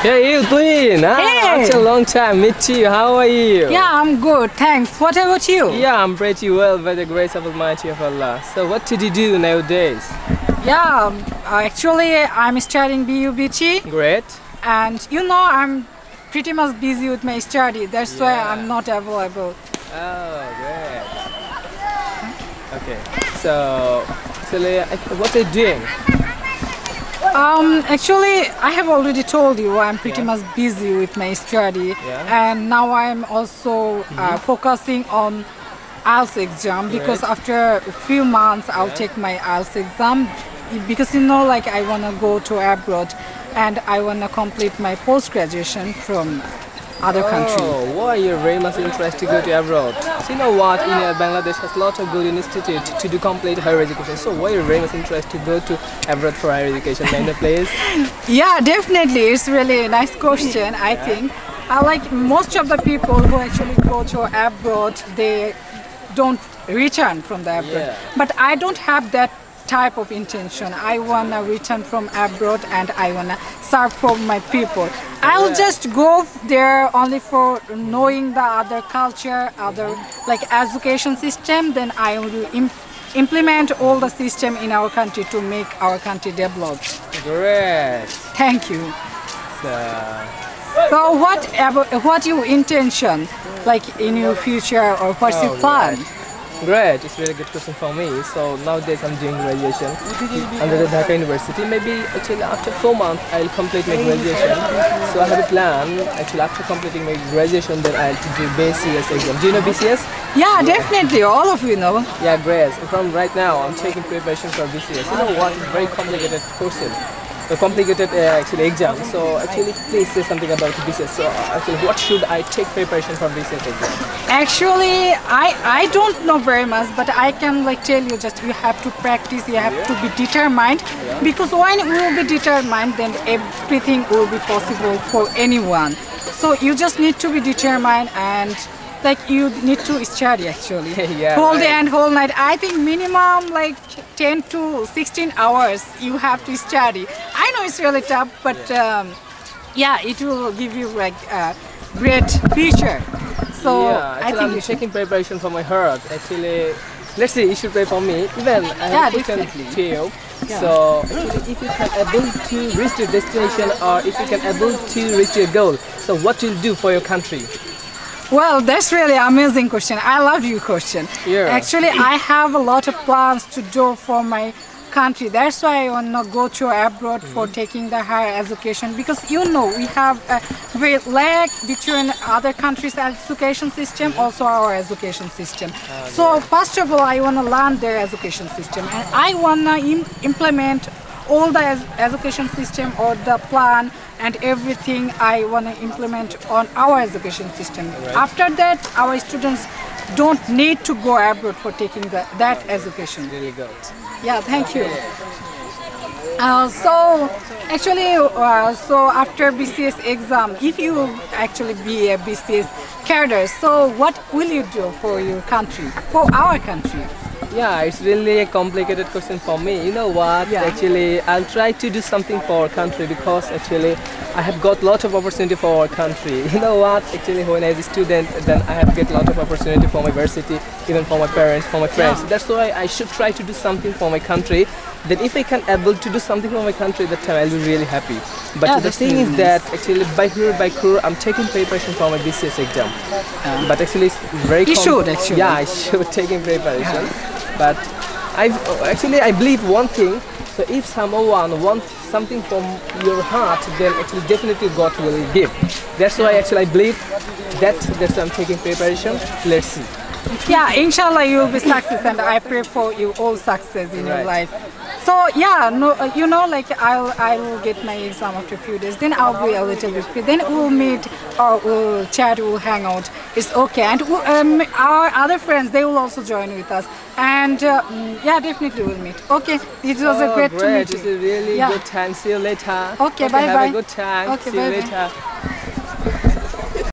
Hey, you Tuhin. Hey. After a long time, meet you. How are you? Yeah, I'm good, thanks. What about you? Yeah, I'm pretty well by the grace of Almighty of Allah. So, what did you do nowadays? Yeah, actually, I'm studying BUBT, Great. and I'm pretty much busy with my study. That's why I'm not available. Oh, great. Okay. So, actually, what are you doing? Actually, I have already told you I'm pretty much busy with my study, and now I'm also focusing on IELTS exam because after a few months I'll take my IELTS exam because I wanna go to abroad and I wanna complete my post-graduation from other country. Oh, why you're very much interested to go to abroad? So you know what, in Bangladesh has a lot of good institutes to do complete higher education. So why you're very much interested to go to abroad for higher education? May I please? Yeah, definitely. It's really a nice question, I think. I like most of the people who actually go to abroad, they don't return from the abroad. But I don't have that type of intention. I want to return from abroad and I want to serve for my people. I'll just go there only for knowing the other culture, other education system, then I will implement all the system in our country to make our country develop. Great. Thank you. So what your intention in your future or what's your plan? Great, it's a really good question for me. So nowadays I'm doing graduation under the Dhaka University. Maybe actually after 4 months I'll complete my graduation. So I have a plan. Actually after completing my graduation, then I'll do BCS exam. Do you know BCS? Yeah, definitely. All of you know. Yeah, great. So from right now I'm taking preparation for BCS. You know what? It's a very complicated question. A complicated exam. So actually please say something about BCS. So actually what should I take preparation for BCS exam? Actually I don't know very much, but I can tell you just you have to practice, you have to be determined, because when you will be determined then everything will be possible for anyone. So you just need to be determined and you need to study actually. Whole day and whole night. I think minimum 10 to 16 hours you have to study. I know it's really tough, but yeah, it will give you a great future. So I think I'm taking preparation for my heart. Actually, let's say you should pray for me. Even I have a question to you. So actually, if you can able to reach your destination or if you can able to reach your goal, so what will you do for your country? Well, that's really amazing question. I love your question. Actually, I have a lot of plans to do for my country. That's why I want to go to abroad for taking the higher education, because we have a great lag between other countries' education system, also our education system. So first of all, I want to learn their education system and I want to implement all the education system or the plan and everything I want to implement on our education system. After that, our students don't need to go abroad for taking that education. Really good. Yeah, thank you. So actually, so after BCS exam, if you actually be a BCS cadre, so what will you do for your country, for our country? Yeah, it's really a complicated question for me. You know what? Actually, I'll try to do something for our country because actually I have got a lot of opportunity for our country. You know what? Actually, when I was a student, then I have get a lot of opportunity for my university, even for my parents, for my friends. That's why I should try to do something for my country. Then if I can able to do something for my country, that time I'll be really happy. But the thing is that actually by career, I'm taking preparation for my BCS exam. But actually it's very you should actually. Yeah, I should taking preparation. But I believe one thing. So if someone wants something from your heart, then actually definitely God will give. That's why actually I believe that's why I'm taking preparation. Let's see. Yeah, inshallah you will be success, and I pray for you all success in your life. So yeah, I will get my exam after a few days. Then I'll be a little bit free. Then we'll meet or we'll chat, we'll hang out. It's okay. And our other friends, they will also join with us. And yeah, definitely we'll meet. Okay, it was a great to meet you. It's a really good time. See you later. Okay, bye bye. Have a good time. Okay, see you bye later.